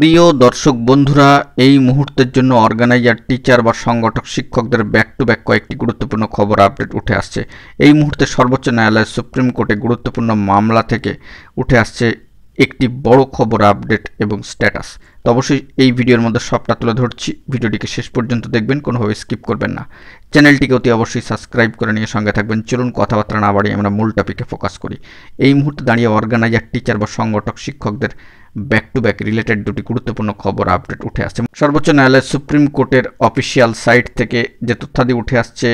প্রিয় দর্শক বন্ধুরা, এই মুহূর্তের জন্য অর্গানাইজার, টিচার বা সংগঠক শিক্ষকদের ব্যাক টু ব্যাক কয়েকটি গুরুত্বপূর্ণ খবর আপডেট উঠে আসছে। এই মুহূর্তে সর্বোচ্চ ন্যায়ালয় সুপ্রিম কোর্টে গুরুত্বপূর্ণ মামলা থেকে উঠে আসছে একটি বড় খবর আপডেট এবং স্ট্যাটাস। তো অবশ্যই এই ভিডিওর মধ্যে সবটা তুলে ধরছি, ভিডিওটিকে শেষ পর্যন্ত দেখবেন, কোনোভাবে স্কিপ করবেন না। চ্যানেলটিকে অতি অবশ্যই সাবস্ক্রাইব করে নিয়ে সঙ্গে থাকবেন। চলুন কথাবার্তা না বাড়িয়ে আমরা মূল টপিকে ফোকাস করি। এই মুহূর্তে দাঁড়িয়ে অর্গানাইজার, টিচার বা সংগঠক শিক্ষকদের ব্যাক টু ব্যাক রিলেটেড দুটি গুরুত্বপূর্ণ খবর আপডেট উঠে আসছে। সর্বোচ্চ ন্যায়ালয় সুপ্রিম কোর্টের অফিসিয়াল সাইট থেকে যে তথ্যাদি উঠে আসছে,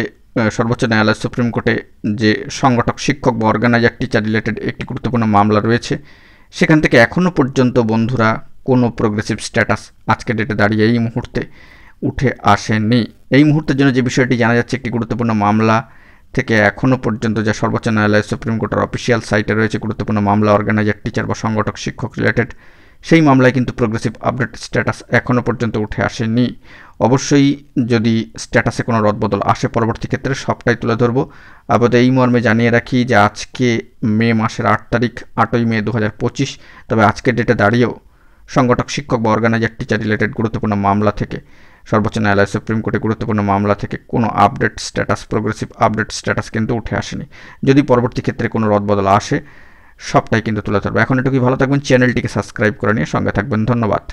সর্বোচ্চ ন্যায়ালয় সুপ্রিম কোর্টে যে সংগঠক শিক্ষক বা অর্গানাইজার, টিচার রিলেটেড একটি গুরুত্বপূর্ণ মামলা রয়েছে, সেখান থেকে এখনও পর্যন্ত বন্ধুরা কোনো প্রোগ্রেসিভ স্ট্যাটাস আজকের ডেটে দাঁড়িয়ে এই মুহূর্তে উঠে আসেনি। এই মুহূর্তের জন্য যে বিষয়টি জানা যাচ্ছে, একটি গুরুত্বপূর্ণ মামলা থেকে এখনও পর্যন্ত যা সর্বোচ্চ ন্যায়ালয় সুপ্রিম কোর্টের অফিসিয়াল সাইটে রয়েছে গুরুত্বপূর্ণ মামলা অর্গানাইজার, টিচার বা সংগঠক শিক্ষক রিলেটেড, সেই মামলায় কিন্তু প্রোগ্রেসিভ আপডেট স্ট্যাটাস এখনও পর্যন্ত উঠে আসেনি। অবশ্যই যদি স্ট্যাটাসে কোনো রদবদল আসে পরবর্তী ক্ষেত্রে সবটাই তুলে ধরবো। আপাতত এই মর্মে জানিয়ে রাখি যে আজকে মে মাসের 8 তারিখ, 8ই মে 2025। তবে আজকের ডেটে দাঁড়িয়েও সংগঠক শিক্ষক বা অর্গানাইজার, টিচার রিলেটেড গুরুত্বপূর্ণ মামলা থেকে, সর্বোচ্চ ন্যায়ালয় সুপ্রিম কোর্টে গুরুত্বপূর্ণ মামলা থেকে কোনো update status, progressive update status কিন্তু উঠে আসেনি। যদি পরবর্তী ক্ষেত্রে কোনো রদবদল আসে সবটাই কিন্তু তুলে ধরবো। এখন এটুকুই, ভালো থাকবেন, চ্যানেলটিকে সাবস্ক্রাইব করে নিয়ে সঙ্গে থাকবেন। ধন্যবাদ।